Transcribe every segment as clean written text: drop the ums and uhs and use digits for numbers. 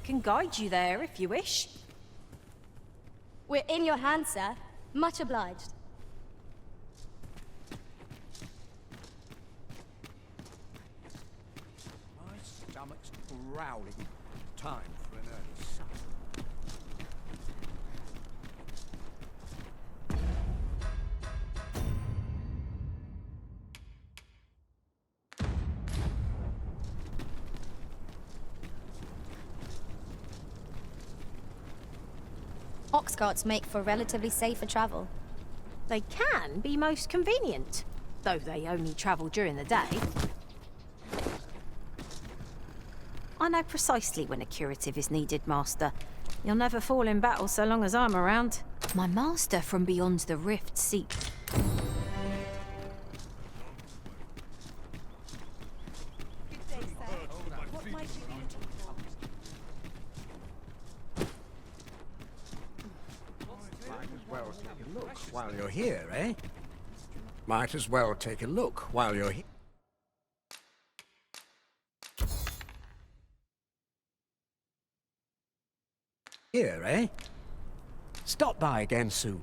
can guide you there if you wish. We're in your hands, sir. Much obliged. My stomach's growling. Time for an early supper. Ox carts make for relatively safer travel. They can be most convenient, though they only travel during the day. I know precisely when a curative is needed, Master. You'll never fall in battle so long as I'm around. My master from beyond the rift seek. Might as well take a look while you're here, eh? Might as well take a look while you're here. Here, eh? Stop by again soon.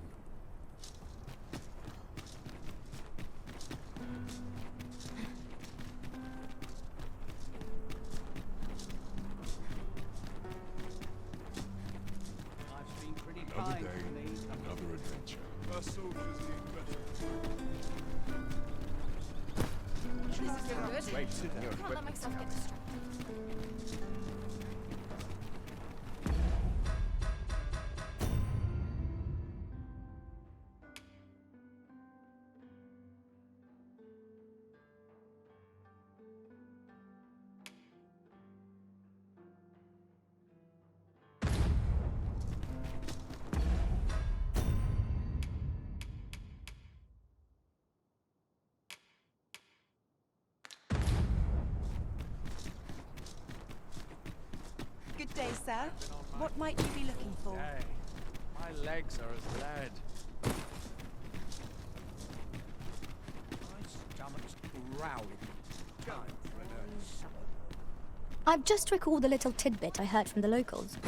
I've been pretty Another day, another adventure. Our soldiers need better. This is good. Wait, sit down. Can't let myself get distracted. Good day, sir. What might you be looking for? Hey, my legs are as lead. My stomach's growling. Time for an early supper. I've just recalled a little tidbit I heard from the locals.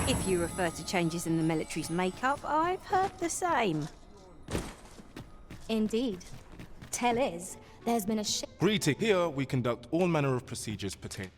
If you refer to changes in the military's makeup, I've heard the same. Indeed. Tell is, there's been a shift. Greeting. Here we conduct all manner of procedures pertaining.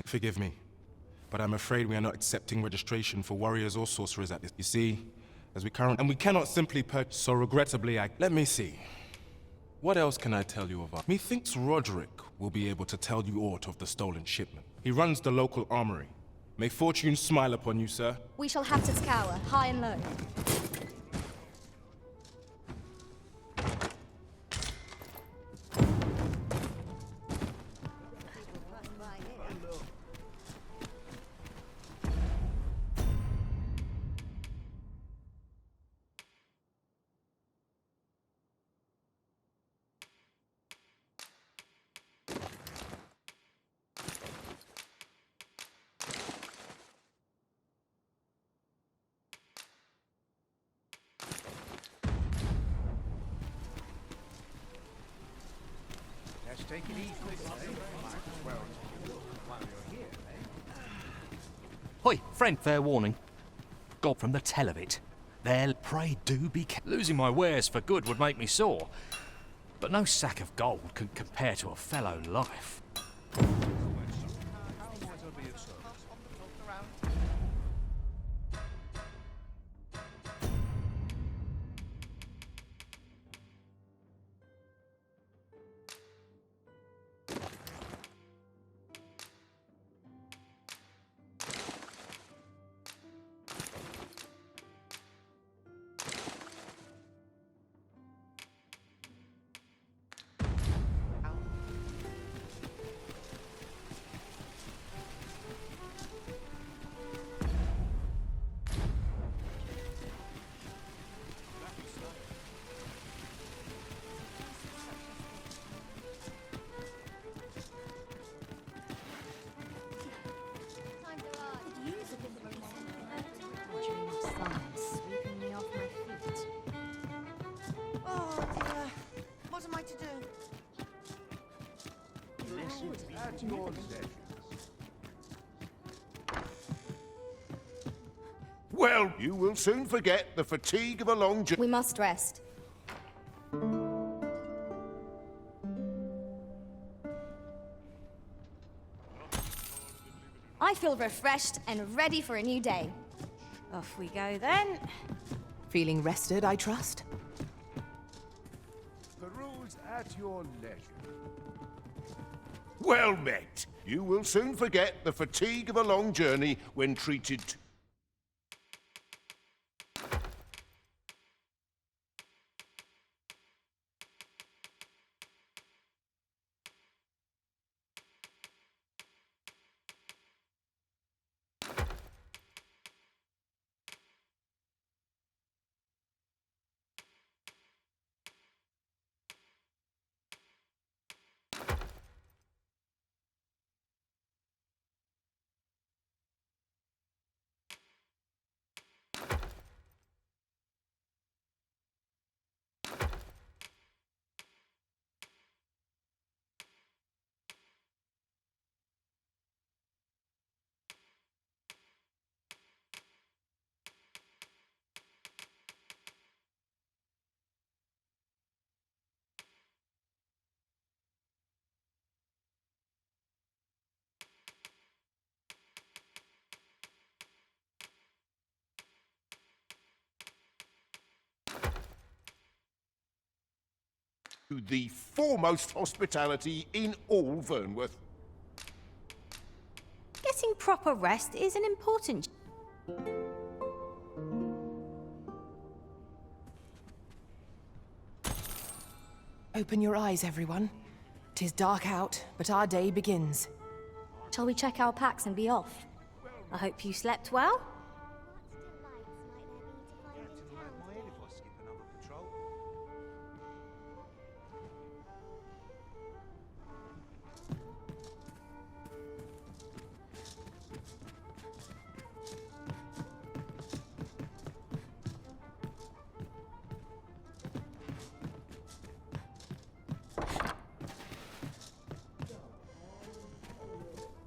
Forgive me, but I'm afraid we are not accepting registration for warriors or sorcerers at this. You see, as we currently... And we cannot simply purchase, so regrettably Let me see. What else can I tell you about? Methinks Roderick will be able to tell you aught of the stolen shipment. He runs the local armory. May fortune smile upon you, sir. We shall have to scour, high and low. Let's take it easy, eh? Might as well take a look while you're here, eh? Hoi, friend, fair warning. God from the tell of it. There, pray do be losing my wares for good would make me sore. But no sack of gold can compare to a fellow life. Oh dear. What am I to do? At your leisure. Well, you will soon forget the fatigue of a long journey. We must rest. I feel refreshed and ready for a new day. Off we go then. Feeling rested, I trust? Peruse at your leisure. Well met. You will soon forget the fatigue of a long journey when treated to... the foremost hospitality in all Vernworth. Getting proper rest is an important... Open your eyes, everyone. 'Tis dark out, but our day begins. Shall we check our packs and be off? I hope you slept well.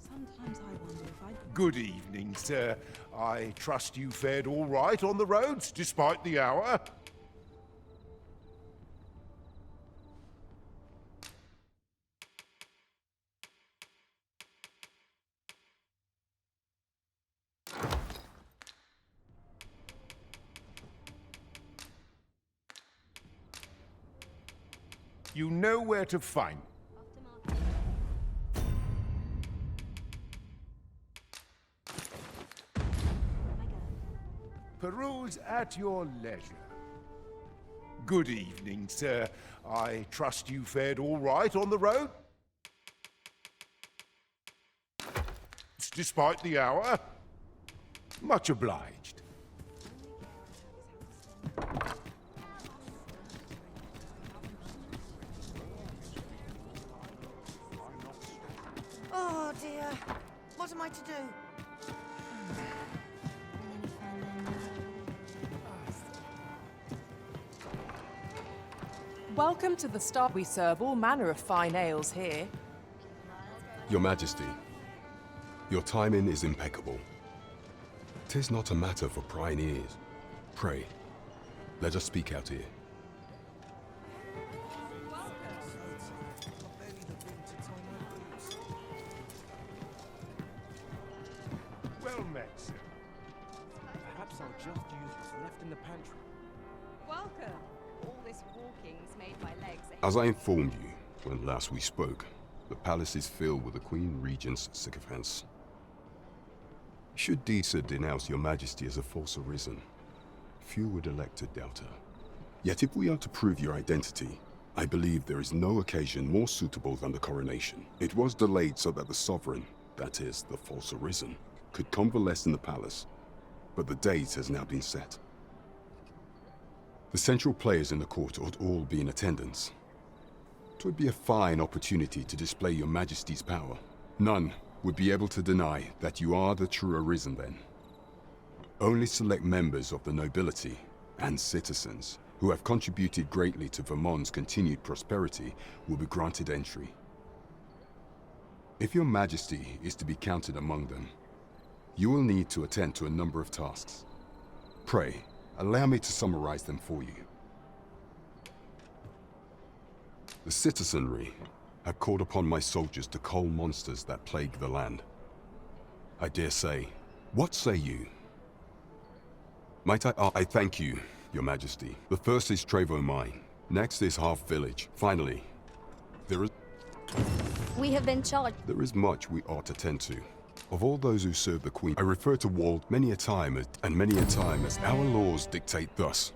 Sometimes I wonder if I'd... Good evening, sir. I trust you fared all right on the roads, despite the hour. You know where to find. Peruse at your leisure. Good evening, sir. I trust you fared all right on the road? Despite the hour? Much obliged. Oh dear. What am I to do? Welcome to the Star. We serve all manner of fine ales here. Your Majesty, your timing is impeccable. 'Tis not a matter for prying ears. Pray, let us speak out here. Well met, sir. Perhaps I'll just use what's left in the pantry. Welcome. All this walking's made my legs ache. As I informed you when last we spoke, the palace is filled with the Queen Regent's sycophants. Should Disa denounce your Majesty as a false arisen, few would elect to doubt her. Yet if we are to prove your identity, I believe there is no occasion more suitable than the coronation. It was delayed so that the sovereign, that is, the false arisen, could convalesce in the palace, but the date has now been set. The central players in the court ought all be in attendance. 'Twould be a fine opportunity to display your Majesty's power. None would be able to deny that you are the true arisen then. Only select members of the nobility and citizens who have contributed greatly to Vermont's continued prosperity will be granted entry. If your Majesty is to be counted among them, you will need to attend to a number of tasks. Pray, allow me to summarize them for you. The citizenry have called upon my soldiers to cull monsters that plague the land. I dare say, what say you? Might I thank you, your Majesty. The first is Trevo Mine. Next is Half Village. Finally, there We have been charged. is much we ought to tend to. Of all those who serve the Queen, I refer to Wald many a time as our laws dictate thus.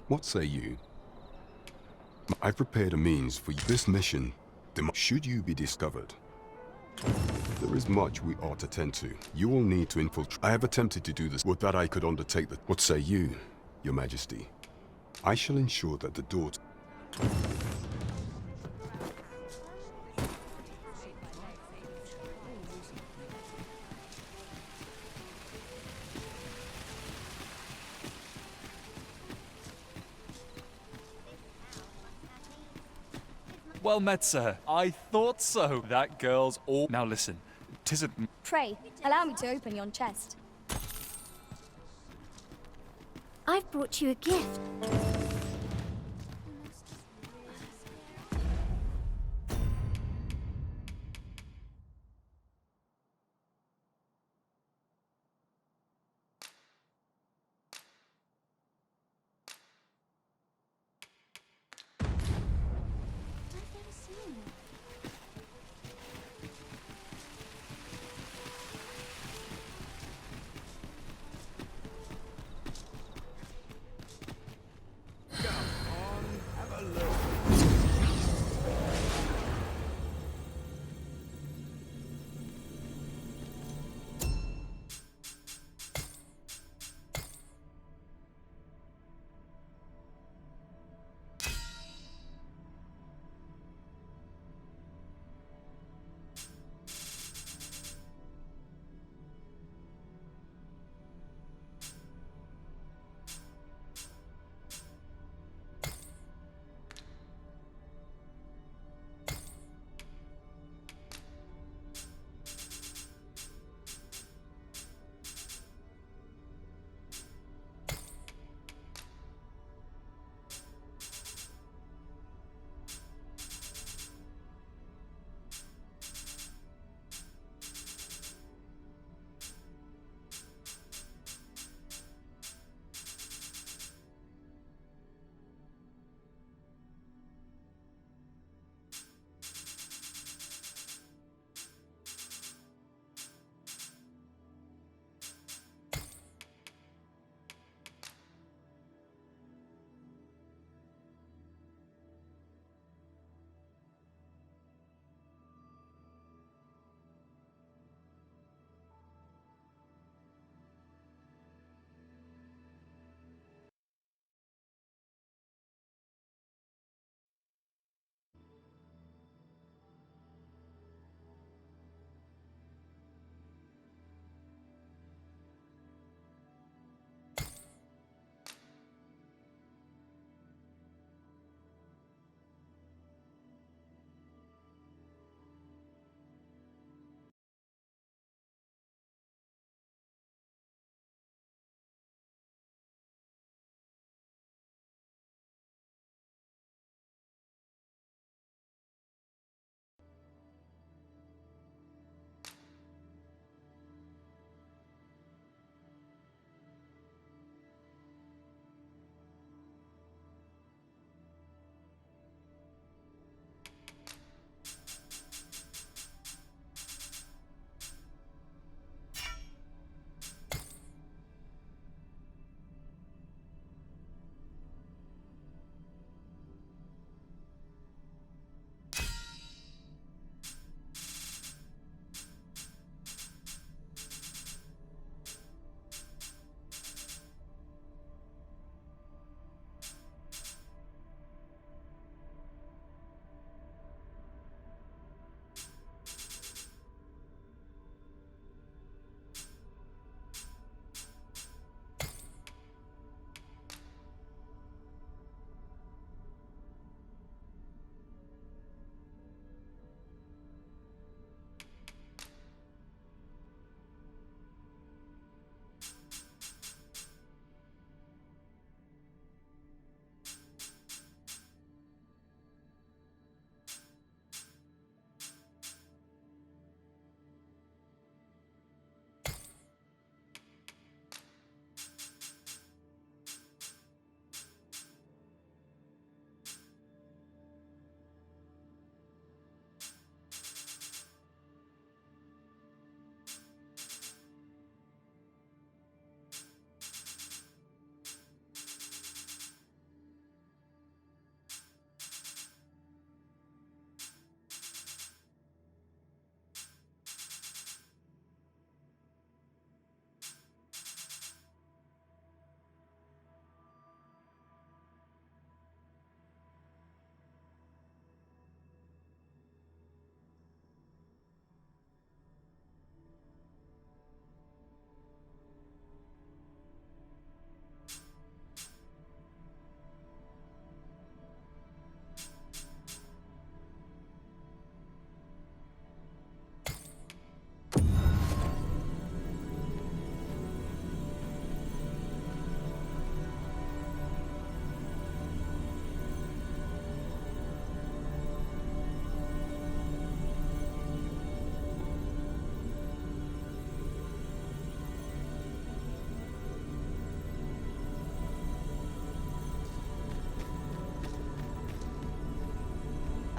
What say you? I prepared a means for this mission. Should you be discovered, there is much we ought to tend to. You will need to infiltrate. I have attempted to do this. Would that I could undertake that. What say you, your Majesty? I shall ensure that the door... Well met, sir. I thought so. That girl's all... Now listen, 'tis a... Pray, allow me to open yon chest. I've brought you a gift.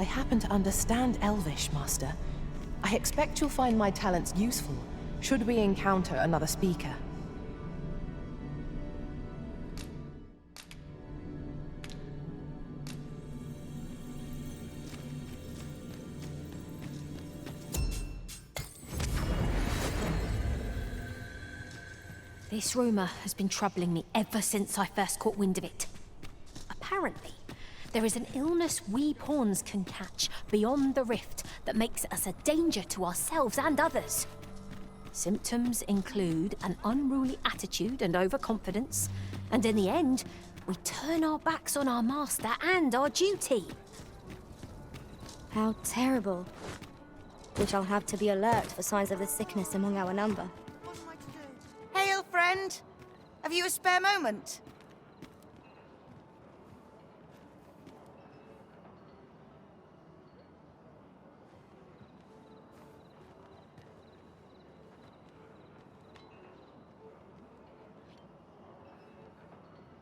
I happen to understand Elvish, Master. I expect you'll find my talents useful, should we encounter another speaker. This rumour has been troubling me ever since I first caught wind of it. Apparently, there is an illness we pawns can catch beyond the rift that makes us a danger to ourselves and others. Symptoms include an unruly attitude and overconfidence, and in the end, we turn our backs on our master and our duty. How terrible. We shall have to be alert for signs of the sickness among our number. Hail, friend! Have you a spare moment?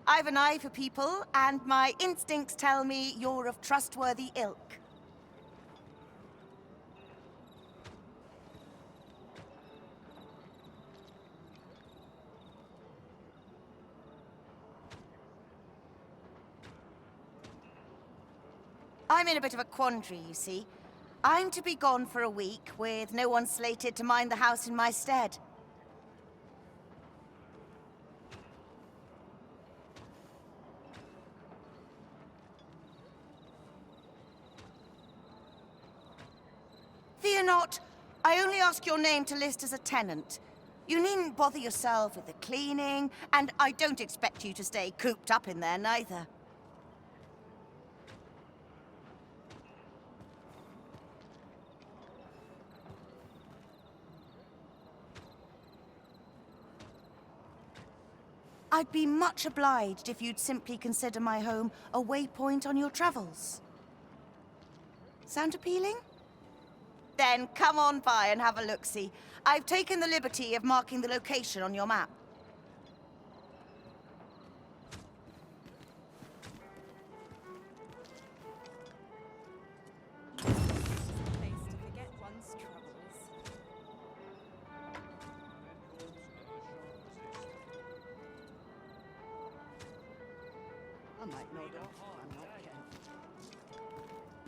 I've an eye for people, and my instincts tell me you're of trustworthy ilk. I'm in a bit of a quandary, you see. I'm to be gone for a week, with no one slated to mind the house in my stead. Fear not. I only ask your name to list as a tenant. You needn't bother yourself with the cleaning, and I don't expect you to stay cooped up in there, neither. I'd be much obliged if you'd simply consider my home a waypoint on your travels. Sound appealing? Then come on by and have a look-see. I've taken the liberty of marking the location on your map.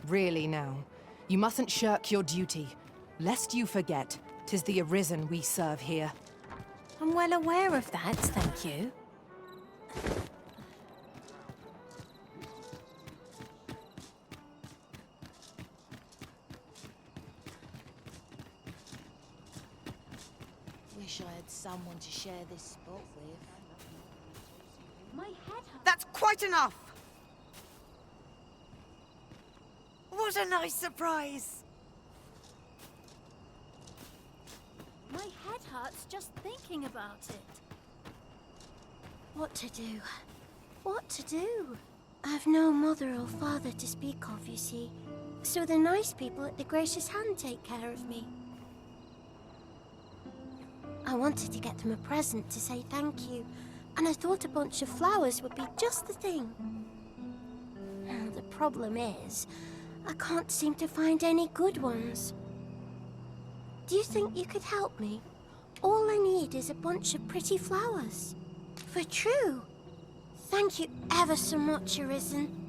Really now, you mustn't shirk your duty. Lest you forget, 'tis the Arisen we serve here. I'm well aware of that, thank you. Wish I had someone to share this spot with. My head hurts. That's quite enough! What a nice surprise! My head hurts just thinking about it. What to do? What to do? I've no mother or father to speak of, you see. So the nice people at the Gracious Hand take care of me. I wanted to get them a present to say thank you, and I thought a bunch of flowers would be just the thing. Now, the problem is, I can't seem to find any good ones. Do you think you could help me? All I need is a bunch of pretty flowers. For true. Thank you ever so much, Arisen.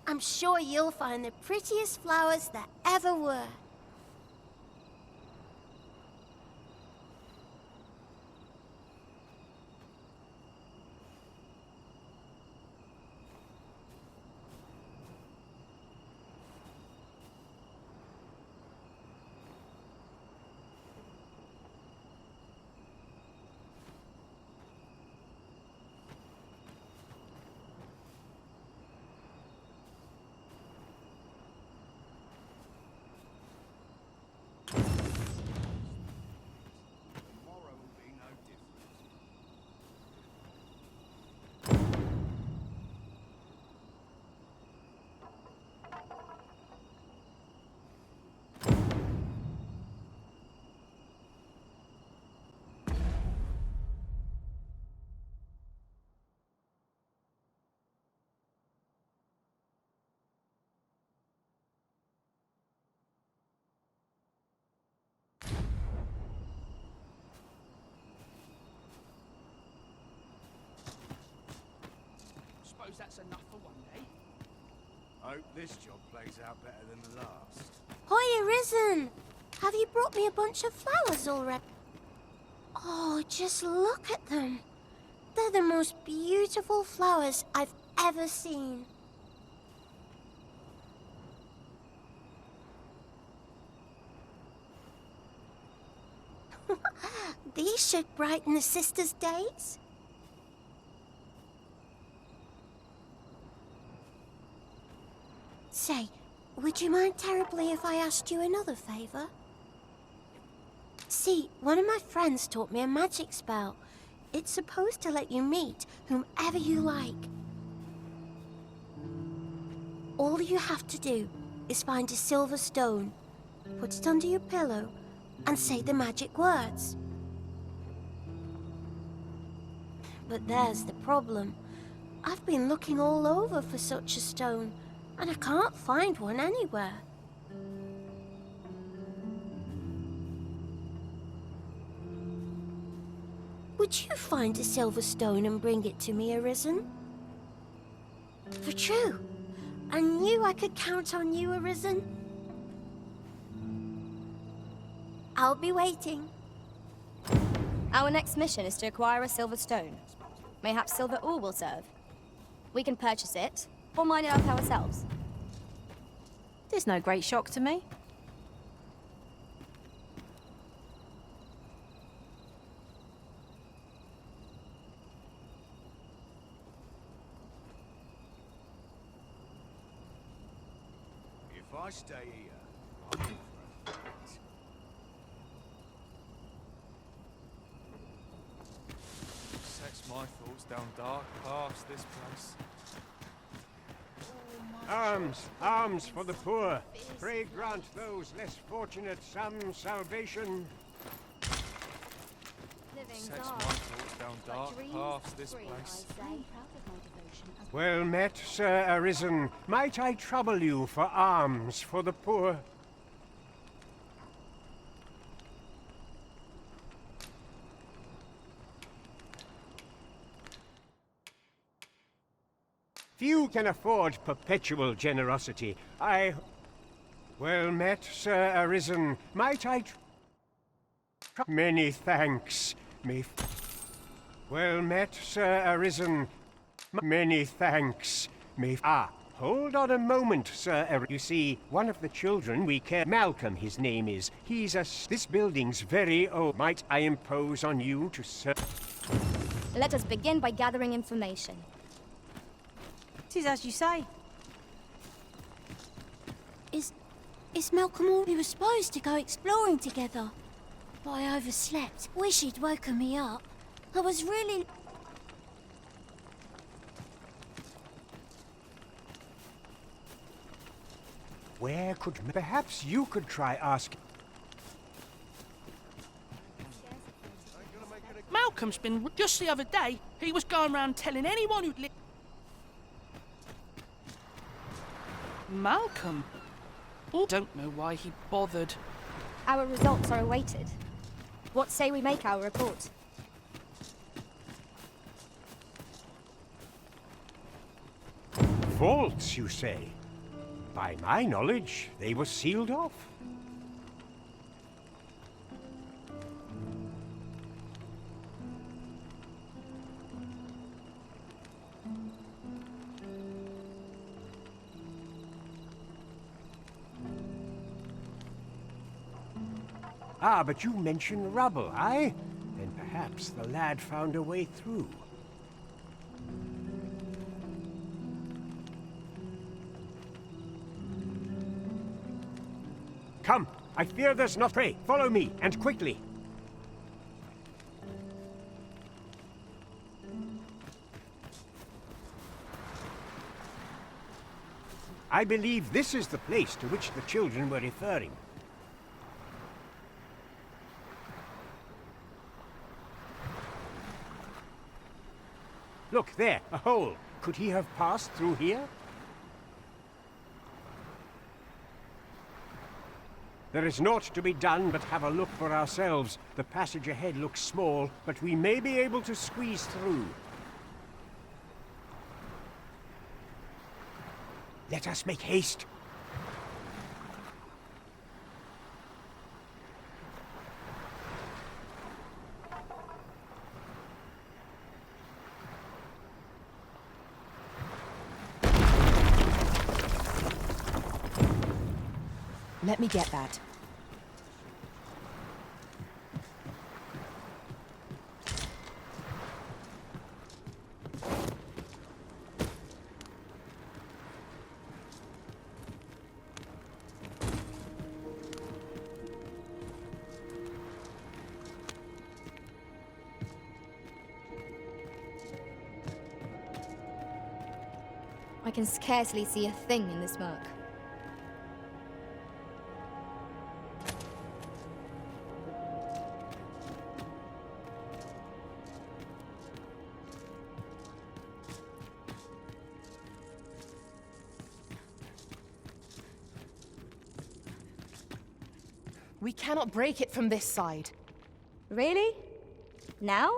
I'm sure you'll find the prettiest flowers that ever were. That's enough for one day. I hope this job plays out better than the last. Hoy, Arisen! Have you brought me a bunch of flowers already? Oh, just look at them. They're the most beautiful flowers I've ever seen. These should brighten the sisters' days. Say, would you mind terribly if I asked you another favor? See, one of my friends taught me a magic spell. It's supposed to let you meet whomever you like. All you have to do is find a silver stone, put it under your pillow, and say the magic words. But there's the problem. I've been looking all over for such a stone, and I can't find one anywhere. Would you find a silver stone and bring it to me, Arisen? For true. I knew I could count on you, Arisen. I'll be waiting. Our next mission is to acquire a silver stone. Mayhaps silver ore will serve. We can purchase it, or mine it up ourselves. There's no great shock to me. If I stay here, I'll be for a fact. Sets my thoughts down dark past this place. Alms, alms for the poor. Pray grant those less fortunate some salvation. Sets my thoughts down dark past this place. Well met, Sir Arisen. Might I trouble you for alms for the poor? Few can afford perpetual generosity. Well met, Sir Arisen. Might I Many thanks. Well met, Sir Arisen. Many thanks. Hold on a moment, Sir You see, one of the children we care... Malcolm, his name is. This building's very old. Might I impose on you to serve... Let us begin by gathering information. It is as you say. Is Malcolm all we were supposed to go exploring together? But I overslept. Wish he'd woken me up. I was really... Where could... Perhaps you could try asking... Malcolm's been... Just the other day, he was going around telling anyone who'd Malcolm? I don't know why he bothered. Our results are awaited. What say we make our report? Vaults, you say? By my knowledge, they were sealed off. Ah, but you mentioned rubble, aye? Then perhaps the lad found a way through. Come, I fear there's not prey. Follow me, and quickly. I believe this is the place to which the children were referring. Look, there, a hole. Could he have passed through here? There is naught to be done but have a look for ourselves. The passage ahead looks small, but we may be able to squeeze through. Let us make haste. Let me get that. I can scarcely see a thing in this smoke. We cannot break it from this side. Really? Now?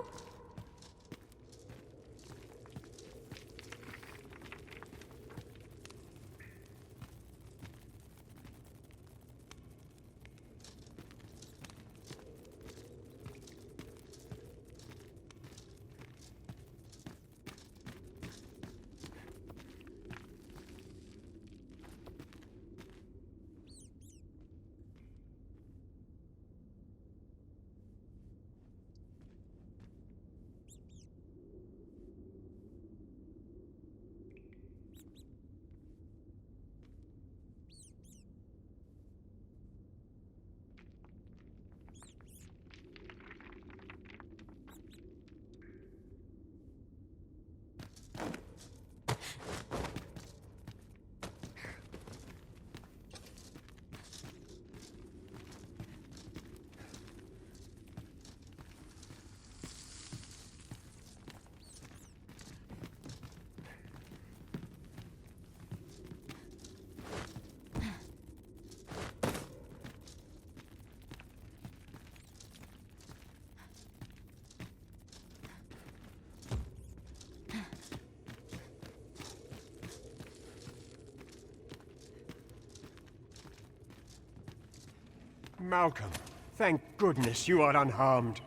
Malcolm, thank goodness you are unharmed.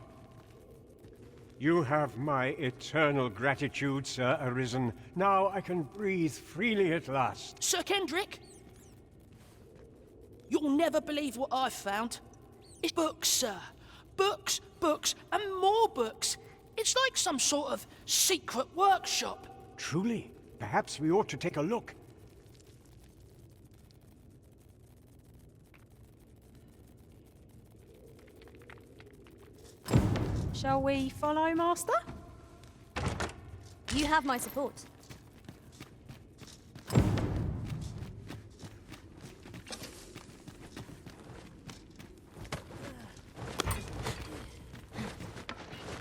You have my eternal gratitude, Sir Arisen. Now I can breathe freely at last. Sir Kendrick? You'll never believe what I've found. It's books, sir. Books, books, and more books. It's like some sort of secret workshop. Truly? Perhaps we ought to take a look. Shall we follow, Master? You have my support.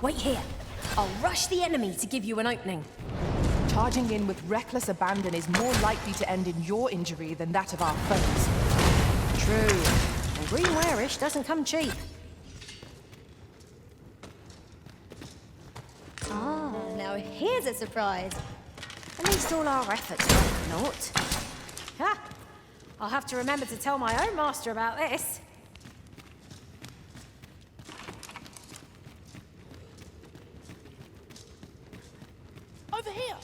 Wait here. I'll rush the enemy to give you an opening. Charging in with reckless abandon is more likely to end in your injury than that of our foes. True. And green wearish doesn't come cheap. Ah, now here's a surprise. At least all our efforts were for naught. Ha! I'll have to remember to tell my own master about this. Over here.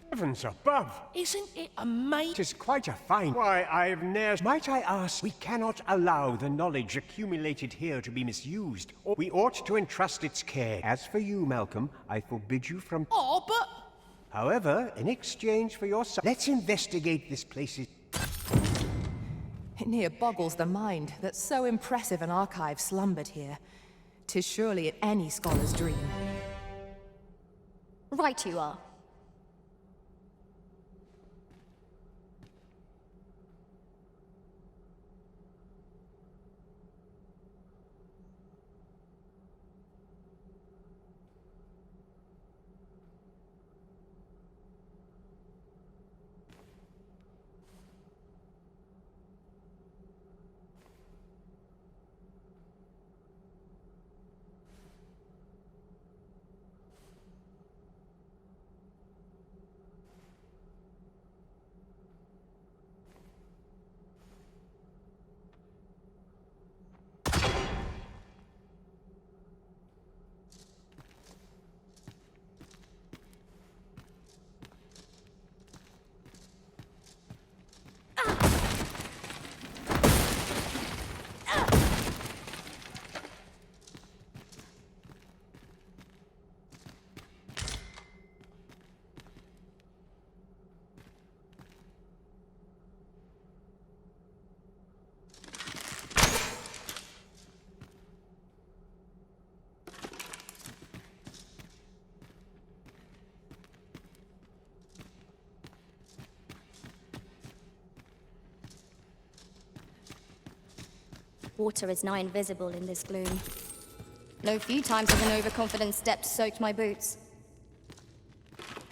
Heavens above! Isn't it amazing? It is quite a find. Why, I've ne'er... Might I ask, we cannot allow the knowledge accumulated here to be misused, or we ought to entrust its care. As for you, Malcolm, I forbid you from... Oh, but... However, in exchange for your... Let's investigate this place's... It near boggles the mind that so impressive an archive slumbered here. 'Tis surely any scholar's dream. Right you are. Water is nigh invisible in this gloom. No few times has an overconfident step soaked my boots.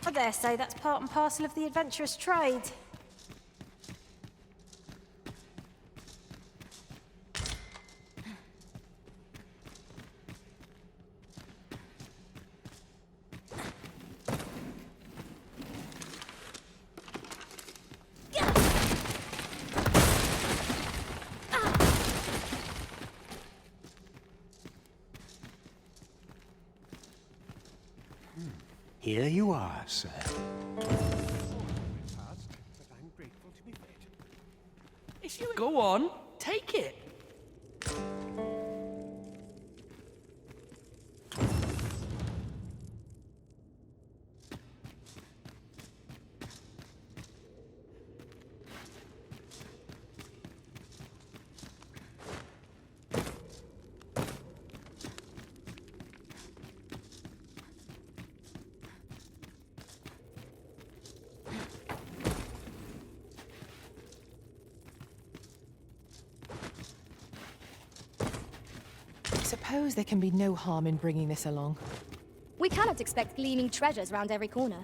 I dare say that's part and parcel of the adventurous trade. Here you are, sir. If you go on, take it. I suppose there can be no harm in bringing this along. We cannot expect gleaming treasures round every corner.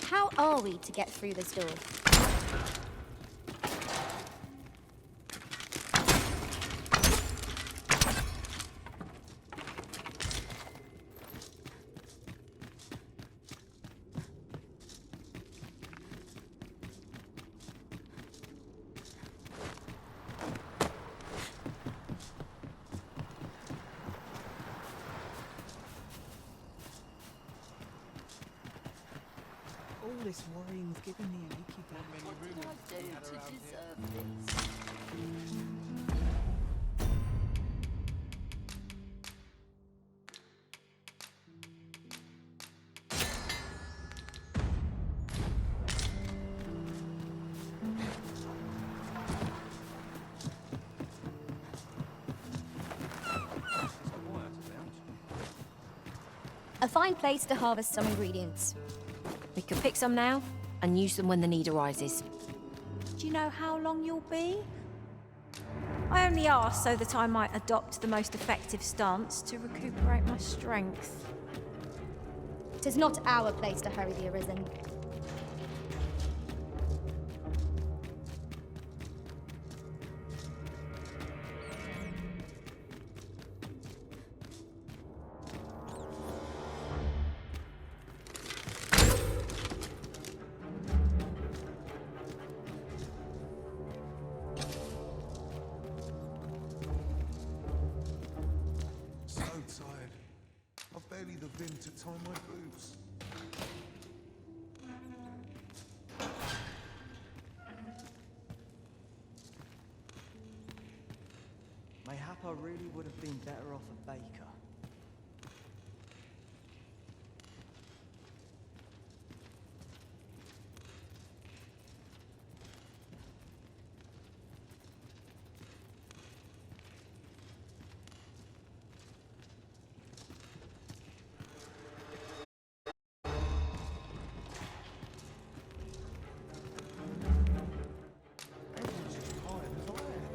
How are we to get through this door? All this worrying's giving me a leaky gut. What did I do to deserve this? A fine place to harvest some ingredients. We can pick some now and use them when the need arises. Do you know how long you'll be? I only ask so that I might adopt the most effective stance to recuperate my strength. 'Tis not our place to hurry the Arisen. So tired. I've barely the vim to tie my boots. Mayhap I really would have been better off a baker. Everyone's as tired as I am.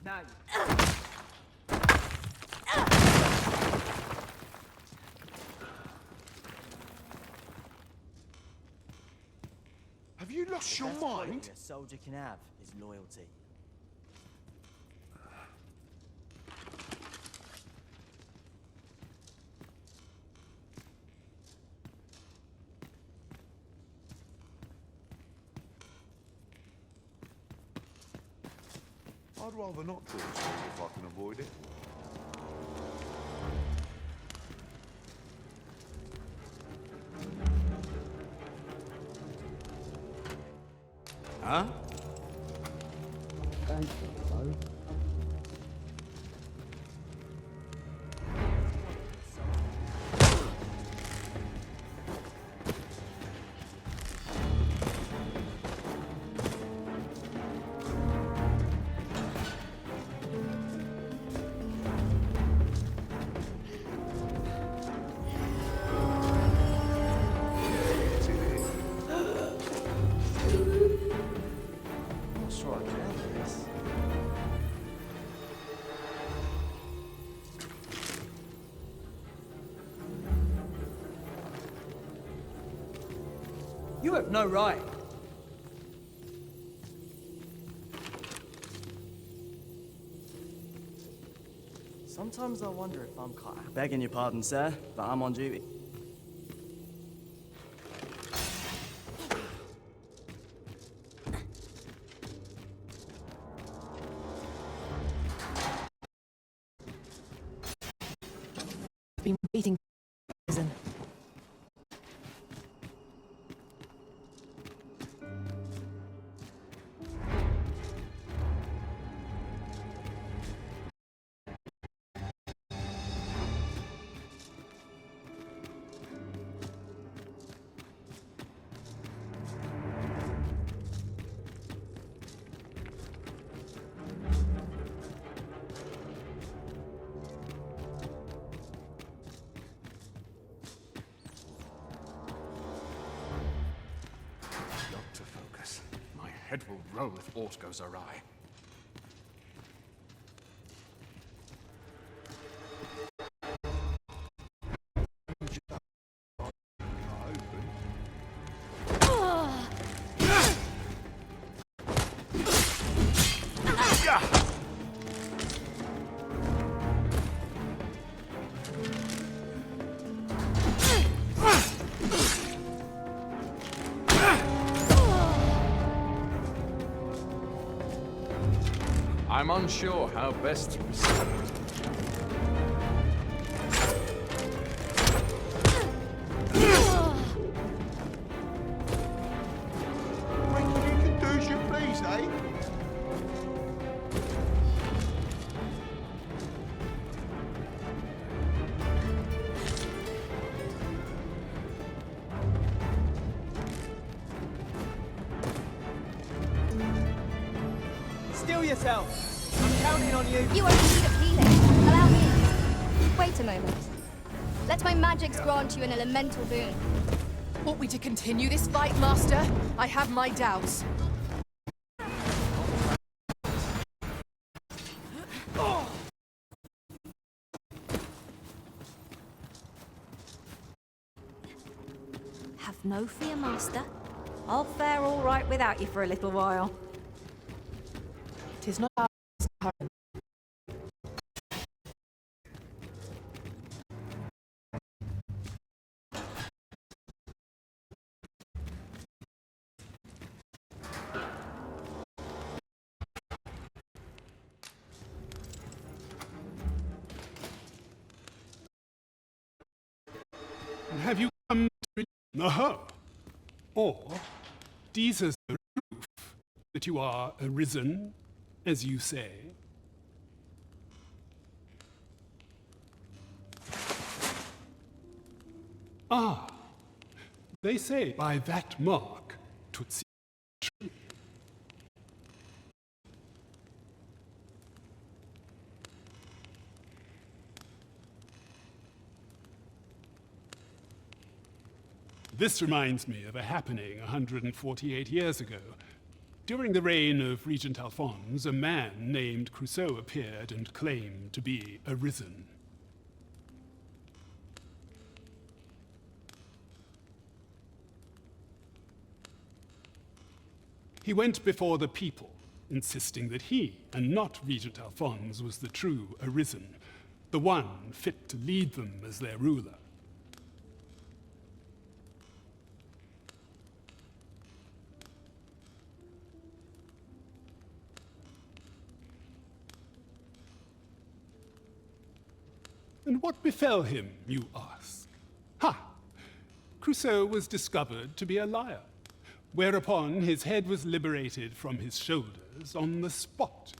Now, Have you lost your best quality mind? a soldier can have is loyalty. I'd rather not draw a sword if I can avoid it. Huh? You have no right. Sometimes I wonder if I'm caught. Begging your pardon, sir, but I'm on duty. Been waiting. Got to focus. My head will roll if aught goes awry. I'm unsure how best to respond. Bring you can do as you please, eh? Still yourself. I'm counting on you. You won't need of healing. Allow me. Wait a moment. Let my magics grant you an elemental boon. Want me to continue this fight, Master? I have my doubts. Have no fear, Master. I'll fare all right without you for a little while. 'Tis not our current. Have you come to... Aha! Or, these are the proof that you are arisen, as you say. Ah, they say by that mark, Tutsi. This reminds me of a happening 148 years ago. During the reign of Regent Alphonse, a man named Crusoe appeared and claimed to be arisen. He went before the people, insisting that he, and not Regent Alphonse, was the true arisen, the one fit to lead them as their ruler. And what befell him, you ask? Ha! Crusoe was discovered to be a liar, whereupon his head was liberated from his shoulders on the spot.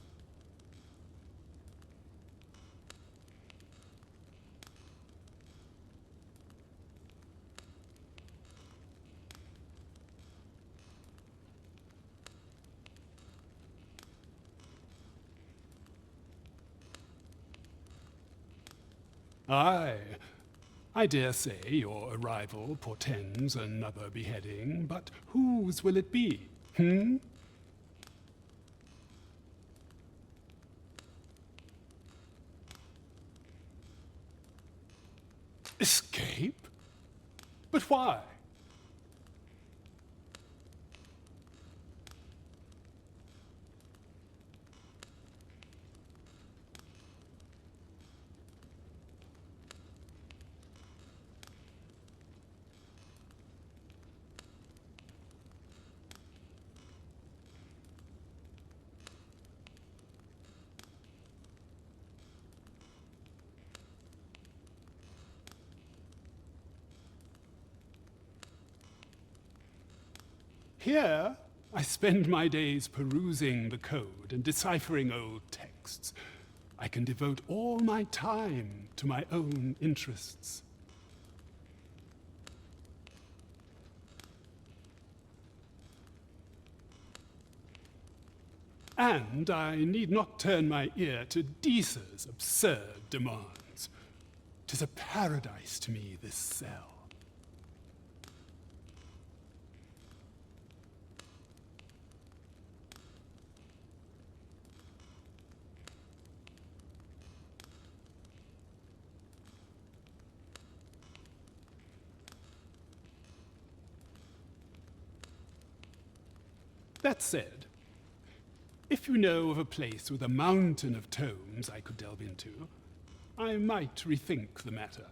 Aye, I dare say your arrival portends another beheading, but whose will it be, hmm? Escape? But why? Here, I spend my days perusing the code and deciphering old texts. I can devote all my time to my own interests. And I need not turn my ear to Disa's absurd demands. 'Tis a paradise to me, this cell. That said, if you know of a place with a mountain of tomes I could delve into, I might rethink the matter.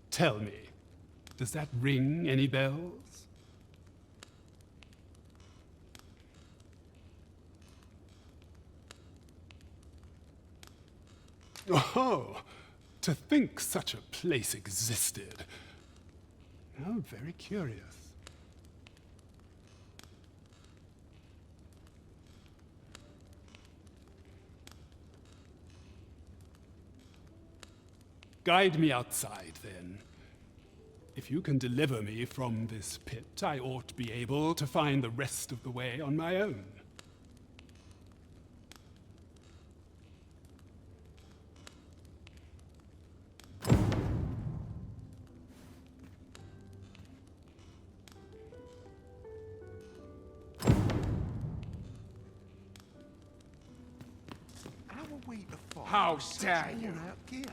Tell me, does that ring any bells? Oh, to think such a place existed. Oh, very curious. Guide me outside, then. If you can deliver me from this pit, I ought to be able to find the rest of the way on my own. How are we to find How such dare you? worn-out gear?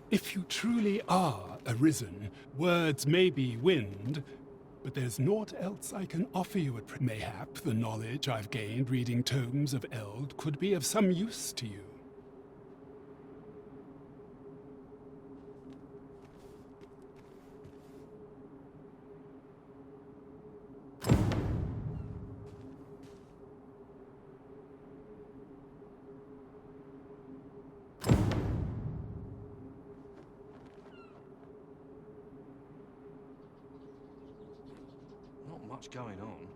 If you truly are arisen, words may be wind, but there's naught else I can offer you at mayhap the knowledge I've gained reading tomes of Eld could be of some use to you. Not much going on.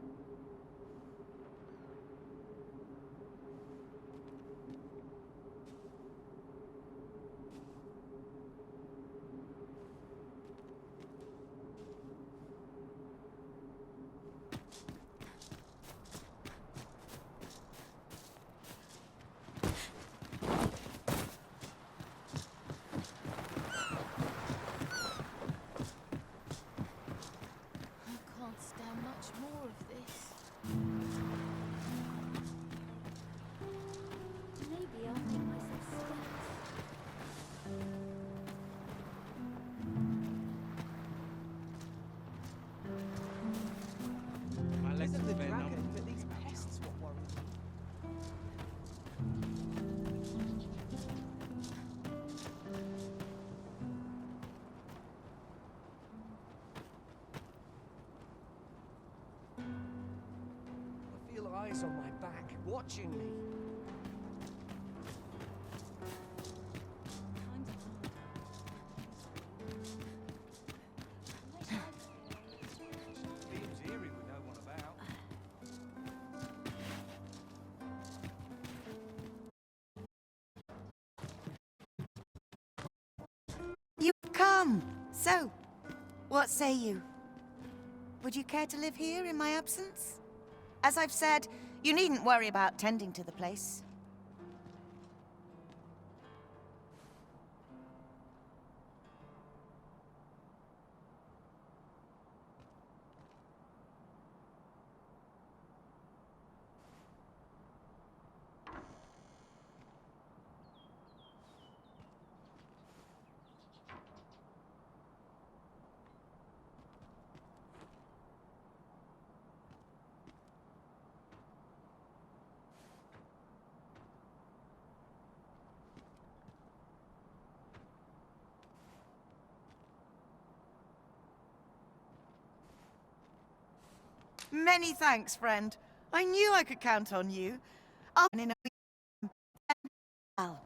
I can't stand much more of this. Maybe I'll make myself steps. My legs are the dragon, but these pests what worry me. I feel eyes on my back, watching me. Seems eerie with no one about. You come. So, what say you? Would you care to live here in my absence? As I've said, you needn't worry about tending to the place. Many thanks, friend. I knew I could count on you. I'll in a well.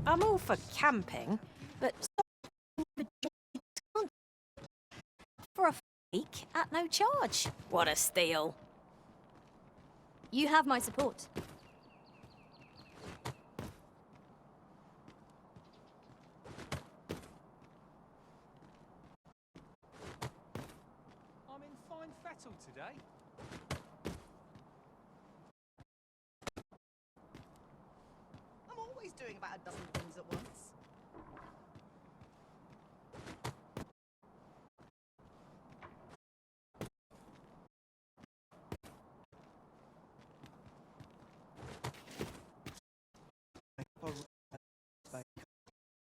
I'm all for camping, but for a week at no charge. What a steal. You have my support. I'm in fine fettle today. I'm always doing about a dozen things at once.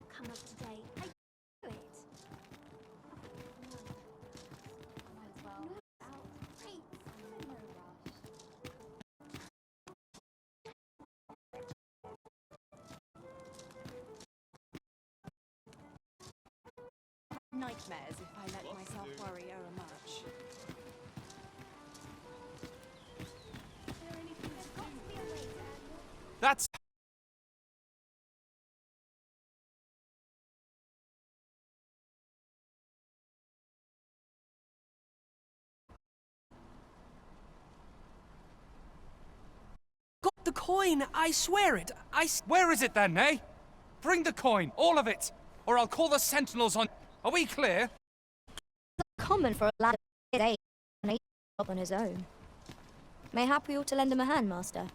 Come up today. I do it. Might as well. Wait, I'm in no rush. Nightmares if I let myself worry overmuch. That's... Got the coin, I swear it. Where is it then, eh? Bring the coin, all of it, or I'll call the sentinels on... Are we clear? Common for a lad of his age and a job on his own. Mayhap we ought to lend him a hand, Master.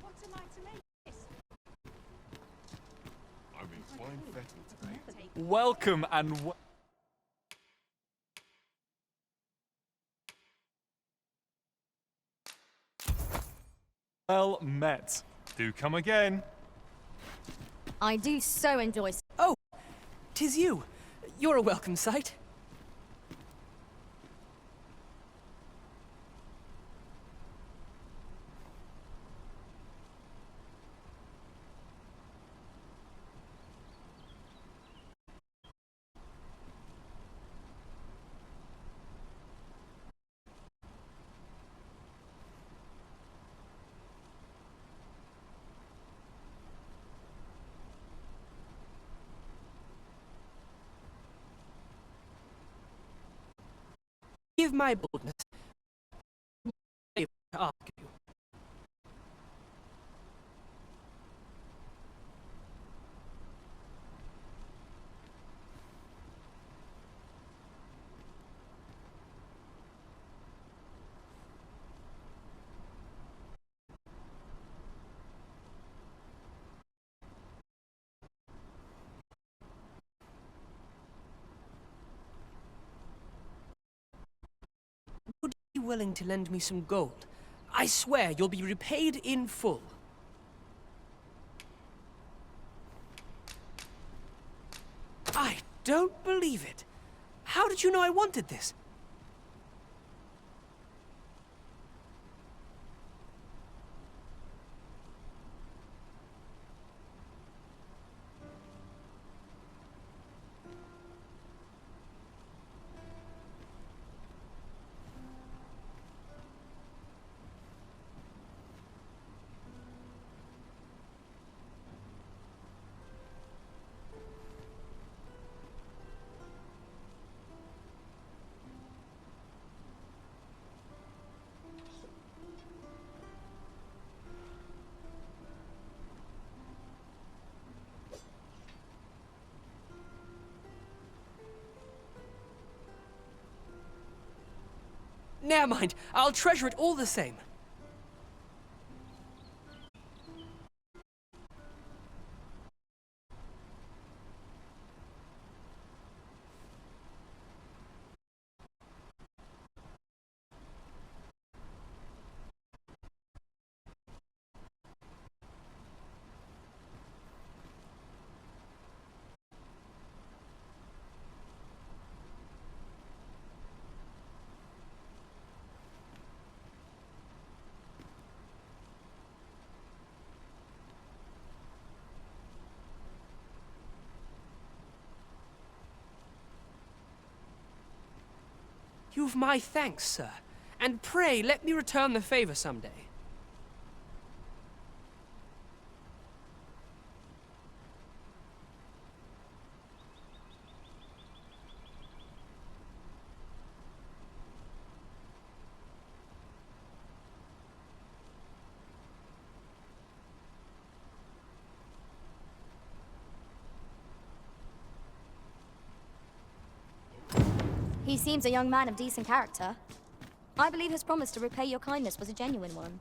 What am I to make this? I'm in fine fettle today. Welcome and... Well met. Do come again. I do so enjoy... Oh, 'tis you. You're a welcome sight. Give my boldness. Ask you. Would you be willing to lend me some gold? I swear you'll be repaid in full. I don't believe it. How did you know I wanted this? Never mind. I'll treasure it all the same. You've my thanks, sir. And pray let me return the favor someday. He seems a young man of decent character. I believe his promise to repay your kindness was a genuine one.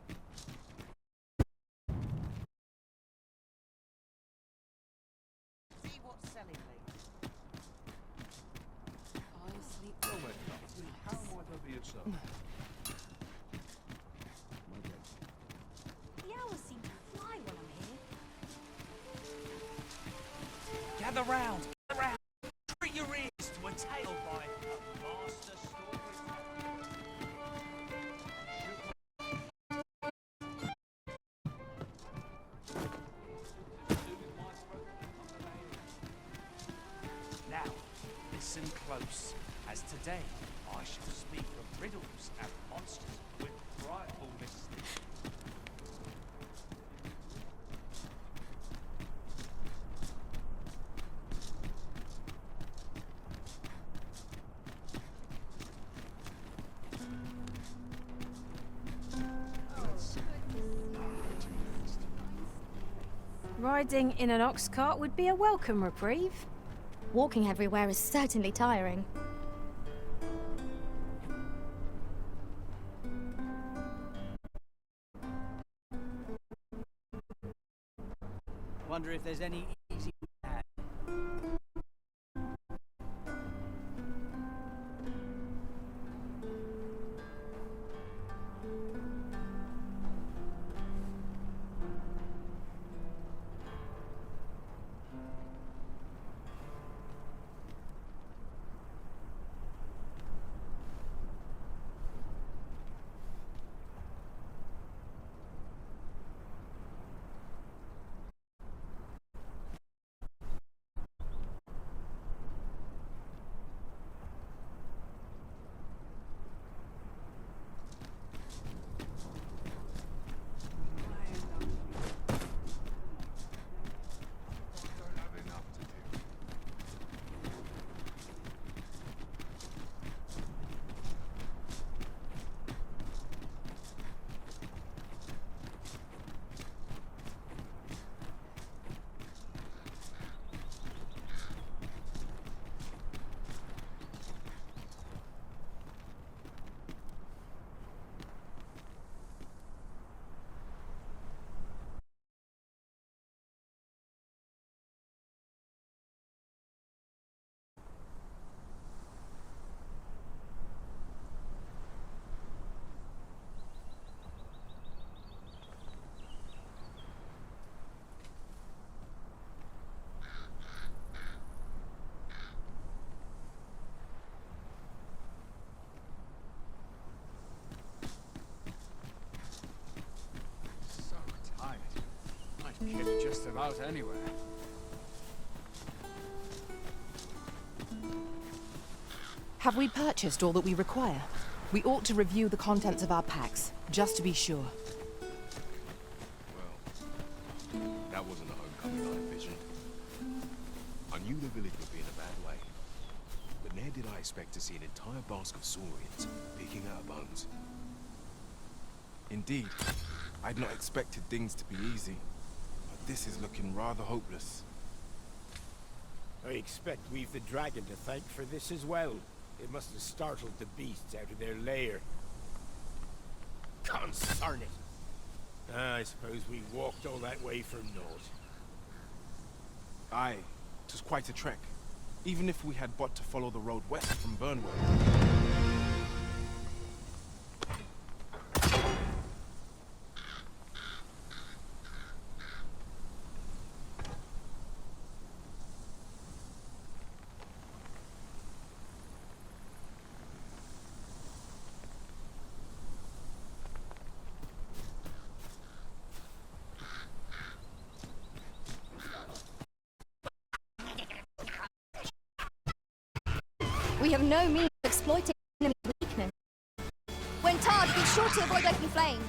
See what's selling, lady. I sleep well, How might I be of service? The hours seem to fly when I'm here. Gather round, gather round. Treat your ears to a tale by a master storyteller. Now, listen close, as today I shall speak of riddles and monsters with frightful mystic. Riding in an ox cart would be a welcome reprieve. Walking everywhere is certainly tiring. Wonder if there's any easy. Kid just about anywhere. Have we purchased all that we require? We ought to review the contents of our packs, just to be sure. Well, that wasn't a homecoming I envisioned. I knew the village would be in a bad way, but ne'er did I expect to see an entire basket of saurians picking out bones. Indeed, I'd not expected things to be easy, but this is looking rather hopeless. I expect we've the dragon to thank for this as well. It must have startled the beasts out of their lair. Concern it. I suppose we walked all that way for naught. Aye, it was quite a trek. Even if we had but to follow the road west from Burnwell. We have no means of exploiting enemy weakness. When tarred, be sure to avoid open flame.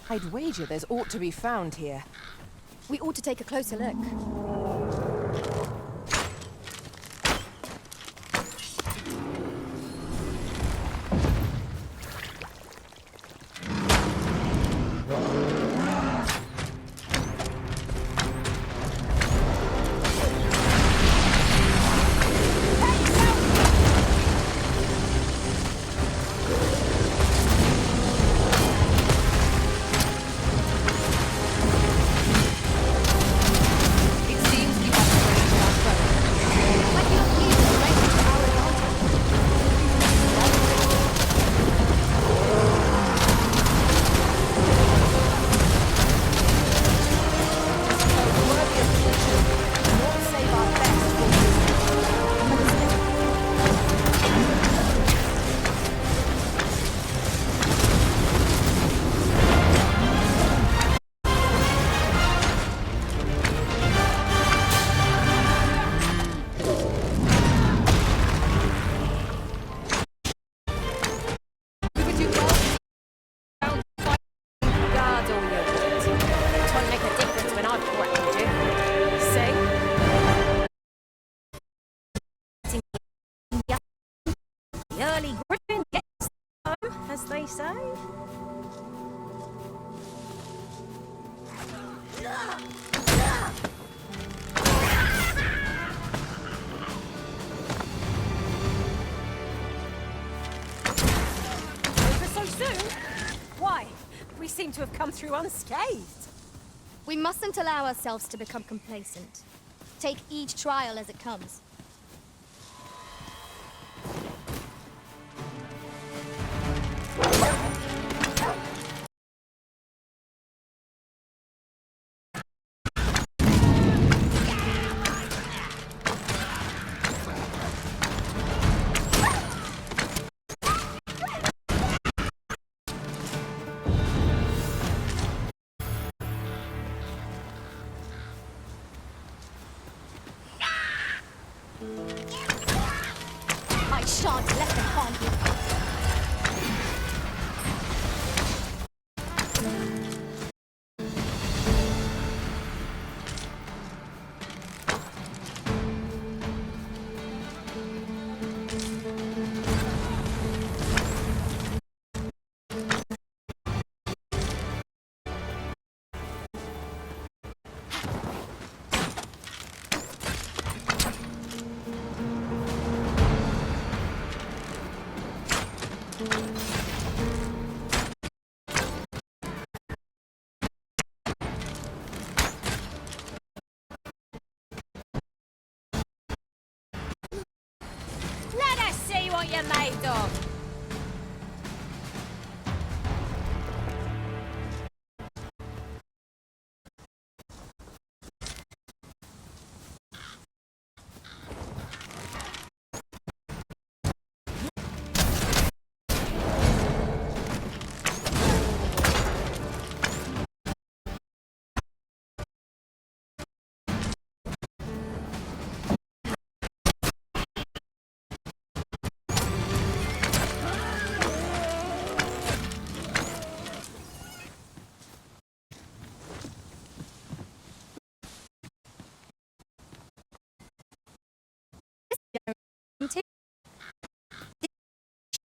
I'd wager there's aught to be found here. We ought to take a closer look. Early griffin gets home, as they say. Over so soon? Why? We seem to have come through unscathed. We mustn't allow ourselves to become complacent. Take each trial as it comes. I shan't let them harm you. Let us see what you're made of.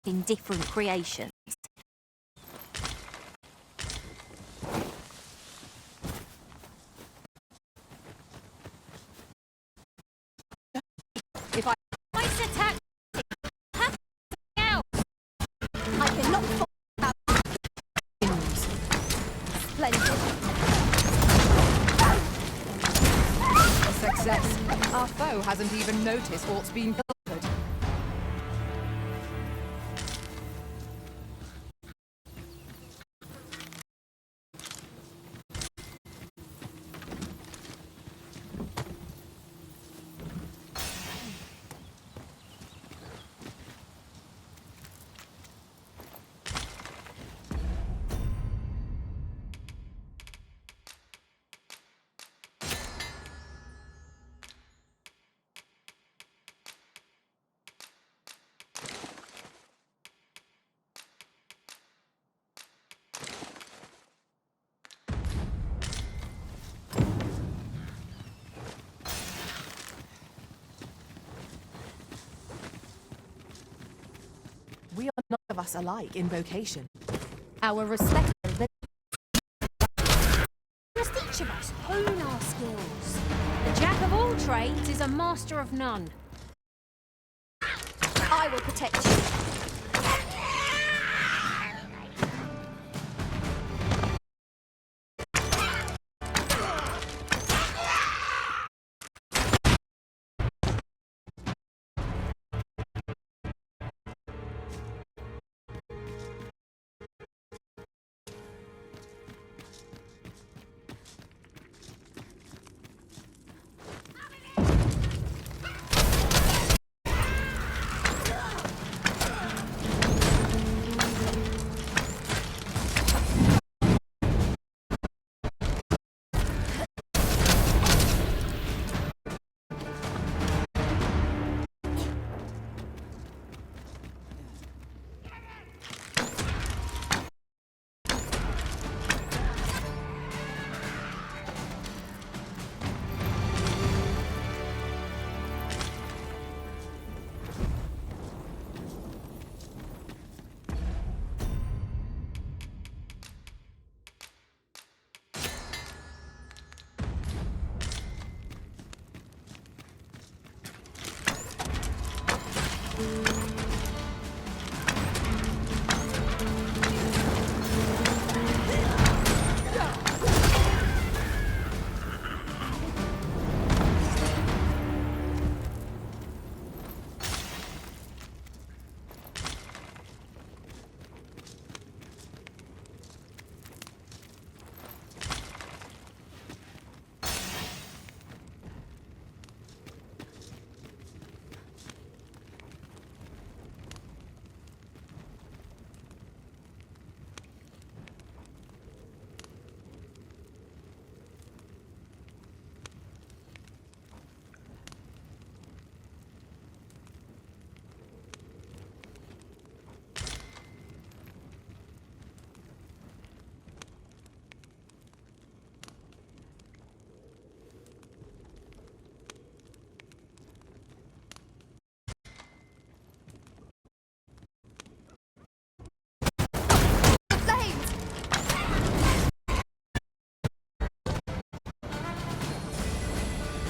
in different creations. If I Ice attack! Out! I cannot fall out. Splendid. a success, our foe hasn't even noticed what's been delivered. We are none of us alike in vocation. Our respective... Must each of us hone our skills. The jack of all trades is a master of none. I will protect you.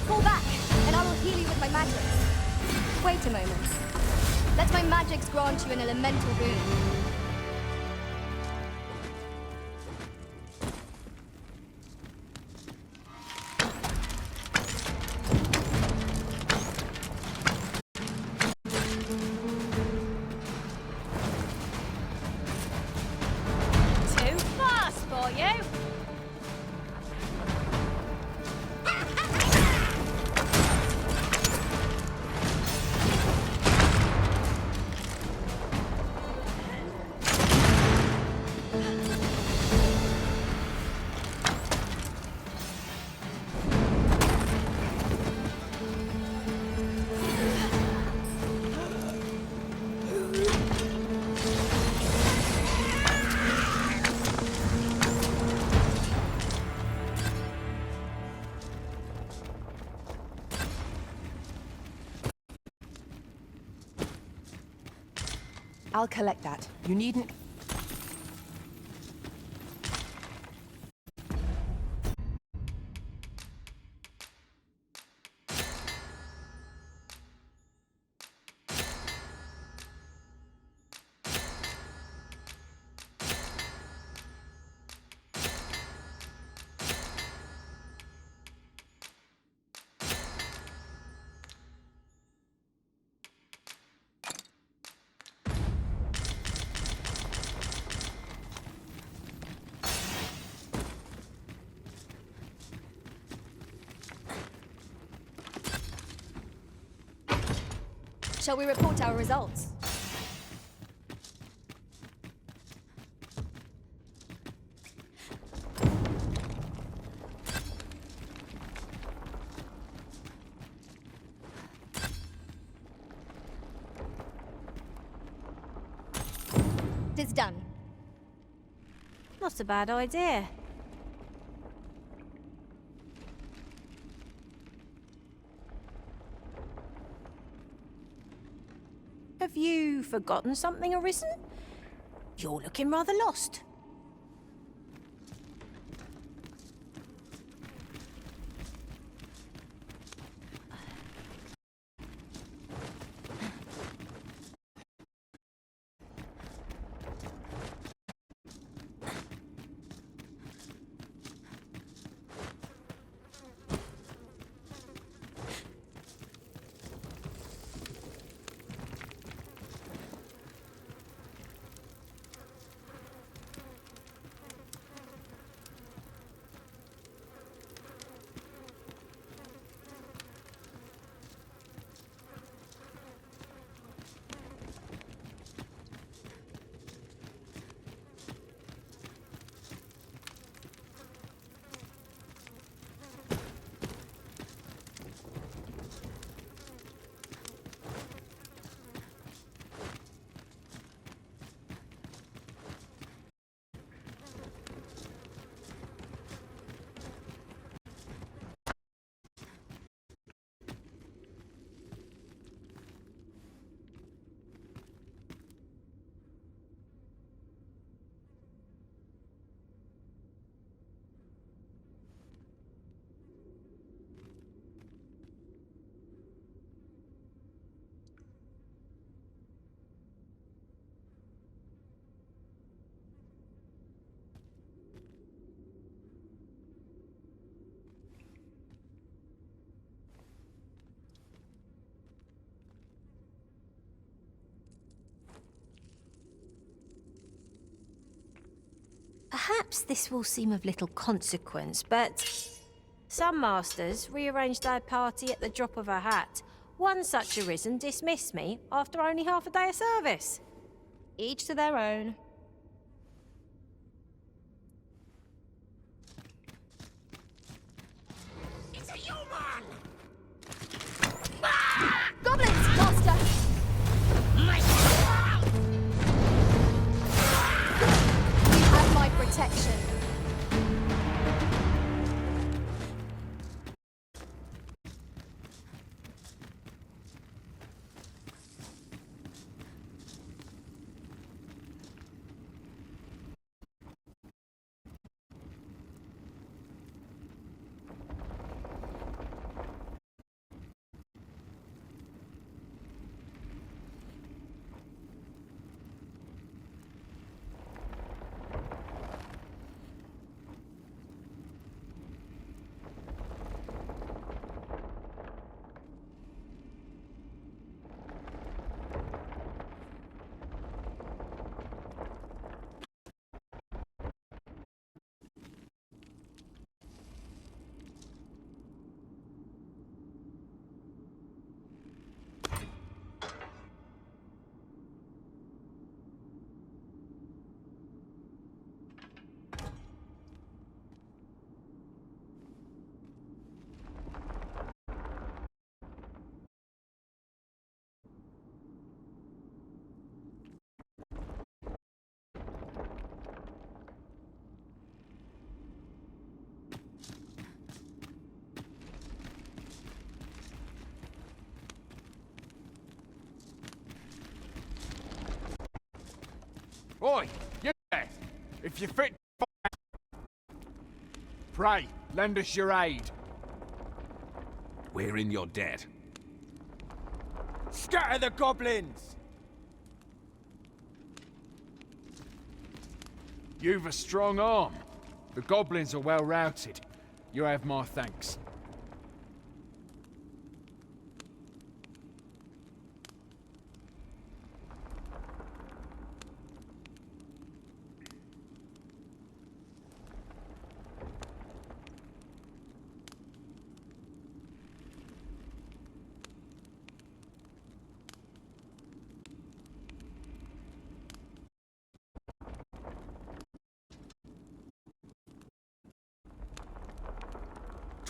Fall back, and I will heal you with my magics. Wait a moment. Let my magics grant you an elemental boon. Too fast for you! I'll collect that. You needn't... Shall we report our results? It's done. Not a bad idea. Have you forgotten something, Arisen? You're looking rather lost. Perhaps this will seem of little consequence, but some masters rearrange their party at the drop of a hat. One such Arisen dismissed me after only half a day of service. Each to their own. It's a human! Goblins, master! You have my protection. Oi, you there! If you're fit, pray, lend us your aid. We're in your debt. Scatter the goblins! You've a strong arm. The goblins are well routed. You have my thanks.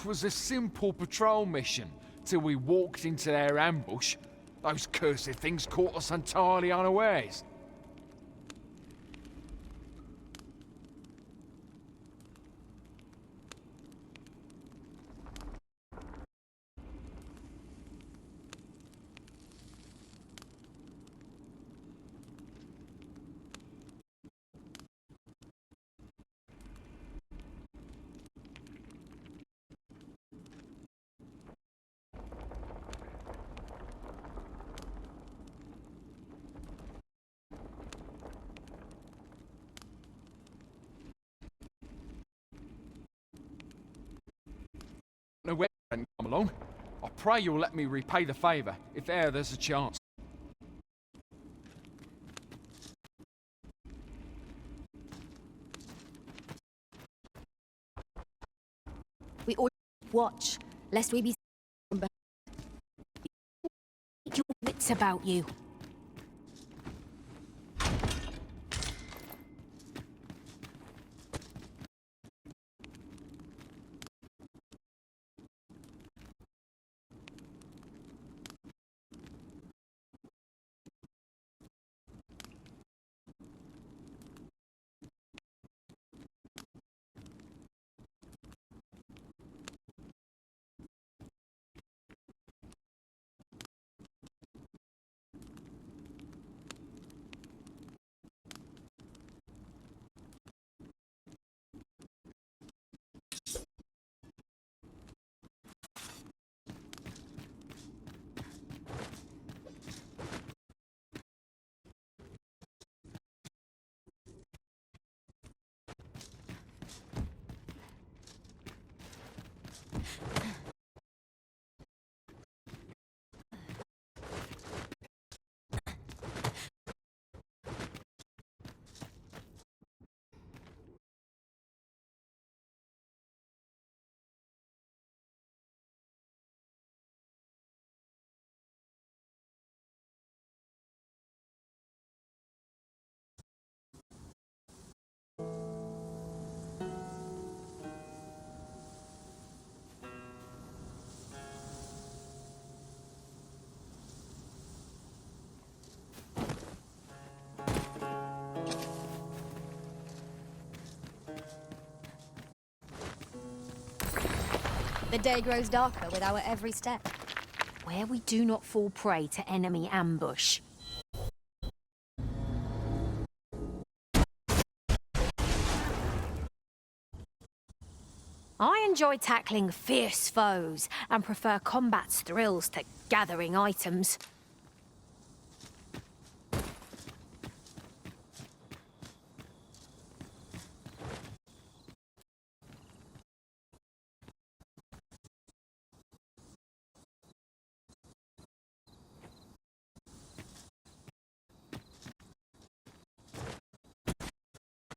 Was a simple patrol mission till we walked into their ambush. Those cursed things caught us entirely unawares. No way, come along. I pray you'll let me repay the favour, if e'er there's a chance. We all watch, lest we be from behind. Your wits about you. The day grows darker with our every step. Where we do not fall prey to enemy ambush. I enjoy tackling fierce foes and prefer combat's thrills to gathering items.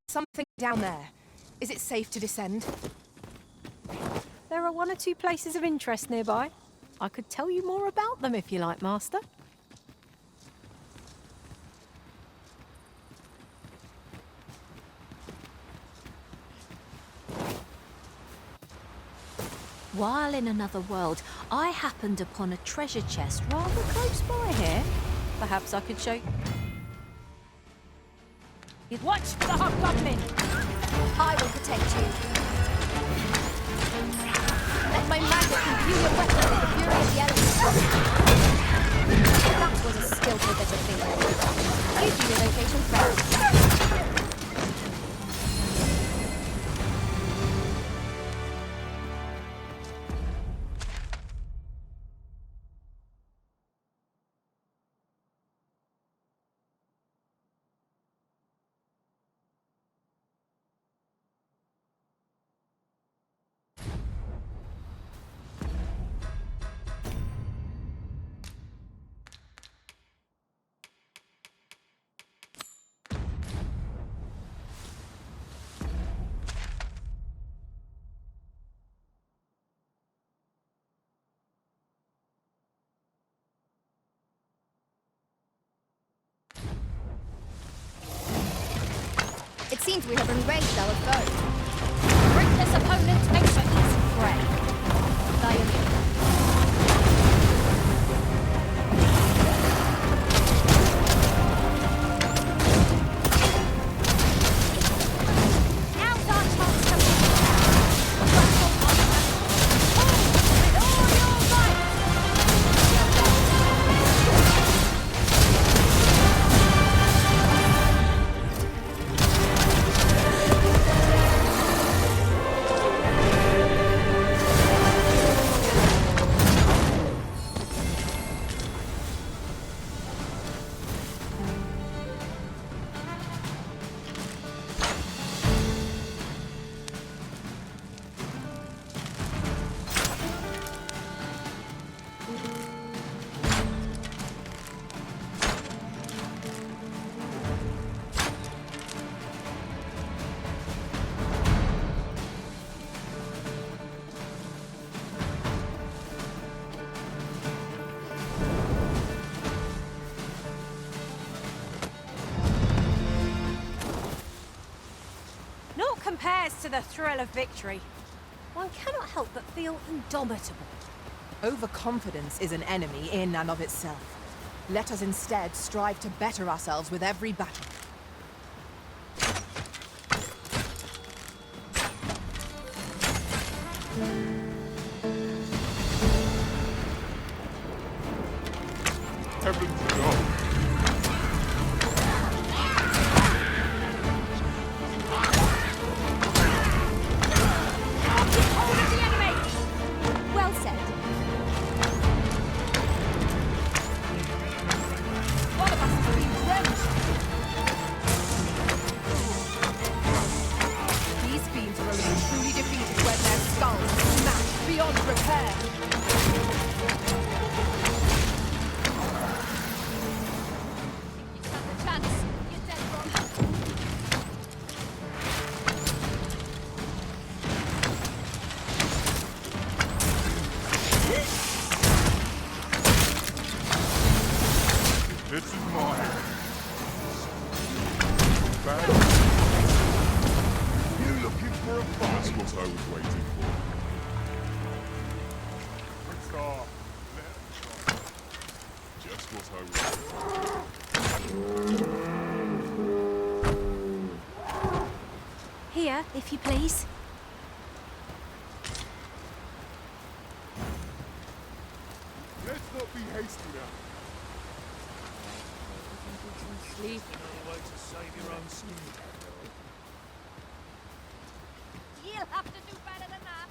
Something down there. Is it safe to descend? There are one or two places of interest nearby. I could tell you more about them if you like, Master. While in another world, I happened upon a treasure chest rather close by here. Perhaps I could show you. Watch the hobgoblin! I will protect you. Let my magic imbue your weapon with the fury of the elements. That was a skillful bit of thinking. You do your location first. seems we have enraged our foe. Ruthless opponent makes for easy prey. Lion. Compares to the thrill of victory. One cannot help but feel indomitable. Overconfidence is an enemy in and of itself. Let us instead strive to better ourselves with every battle. Heavens God. Well said. One of us has been drenched. These fiends are only truly defeated when their skulls are smashed beyond repair. This is mine. You looking for a fight? That's what I was waiting for. Star, let him try. Just what I was waiting for. Here, if you please. Let's not be hasty now. Sleep. Another way to save your own skin. You'll have to do better than that.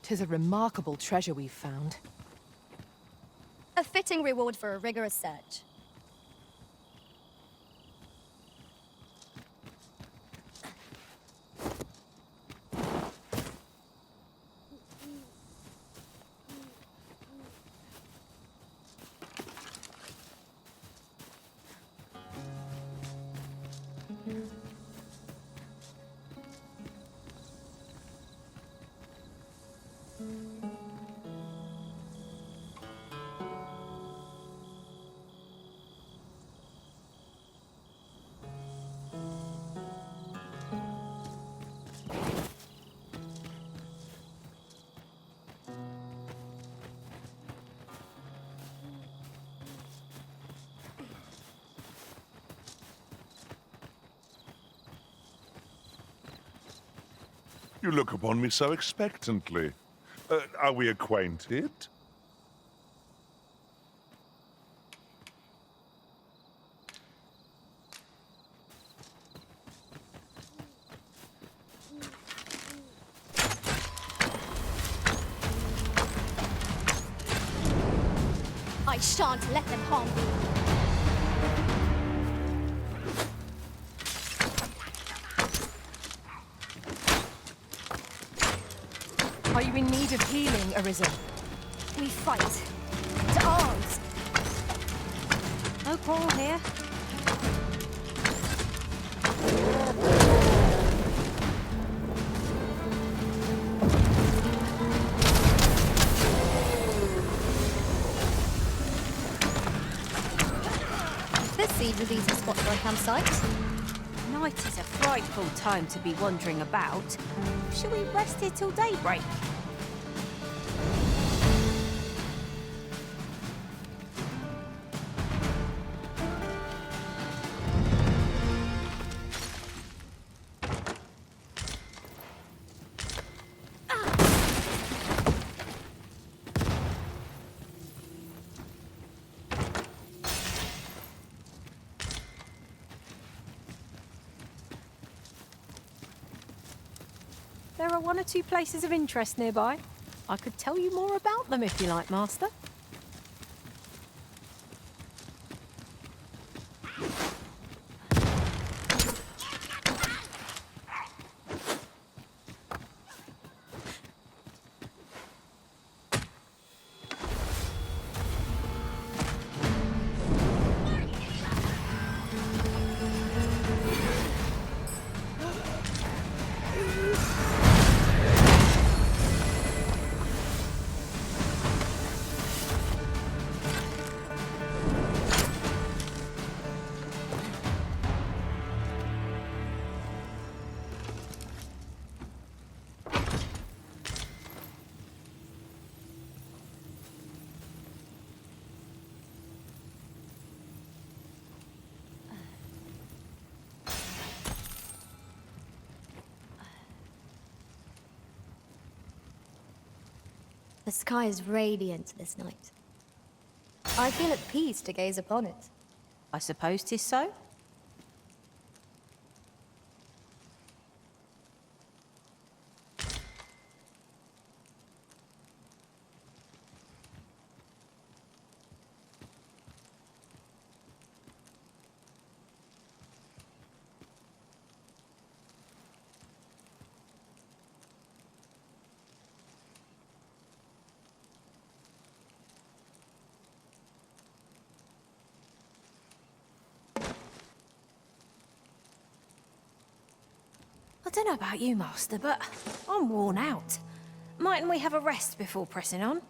'Tis a remarkable treasure we've found. A fitting reward for a rigorous search. You look upon me so expectantly. Are we acquainted? I shan't let them harm thee. Are you in need of healing, Arisen? We fight. To arms! No quarrel here. is a decent spot for a campsite. Night is a frightful time to be wandering about. Shall we rest here till daybreak? There are one or two places of interest nearby. I could tell you more about them if you like, Master. The sky is radiant this night. I feel at peace to gaze upon it. I suppose 'tis so. I don't know about you, Master, but I'm worn out. Mightn't we have a rest before pressing on?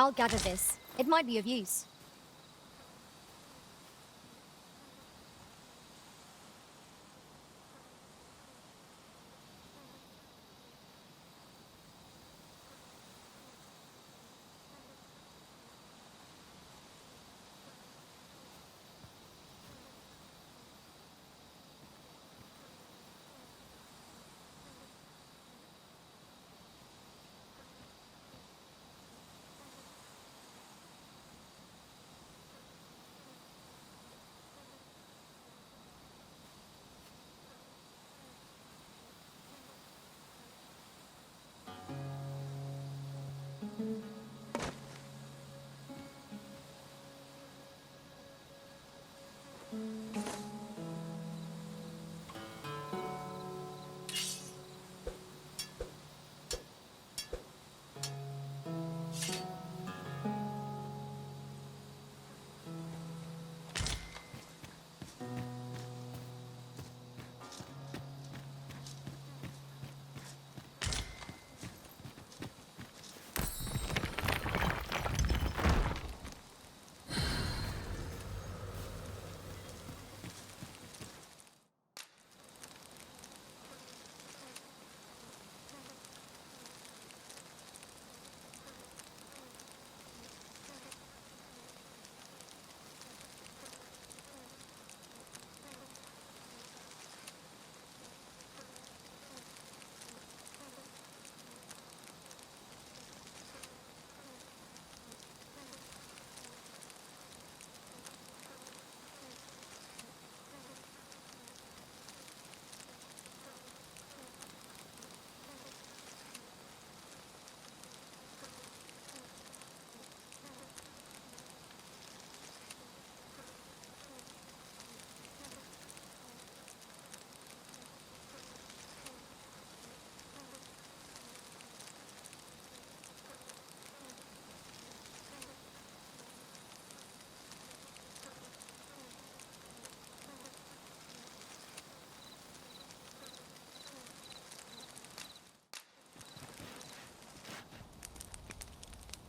I'll gather this. It might be of use.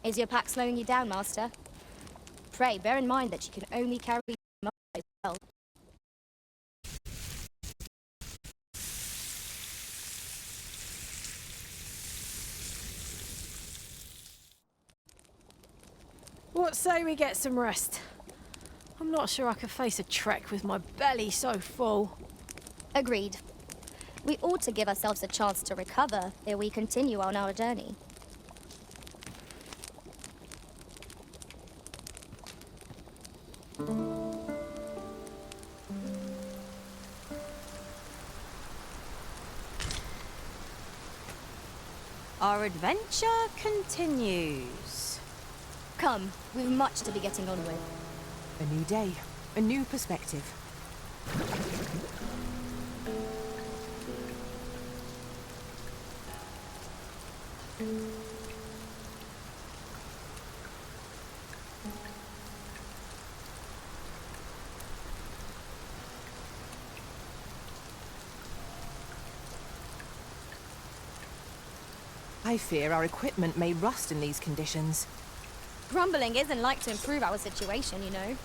Is your pack slowing you down, Master? Pray, bear in mind that you can only carry well. What say we get some rest? I'm not sure I could face a trek with my belly so full. Agreed. We ought to give ourselves a chance to recover ere we continue on our journey. Our adventure continues. Come, we've much to be getting on with. A new day, a new perspective. I fear our equipment may rust in these conditions. Grumbling isn't like to improve our situation, you know.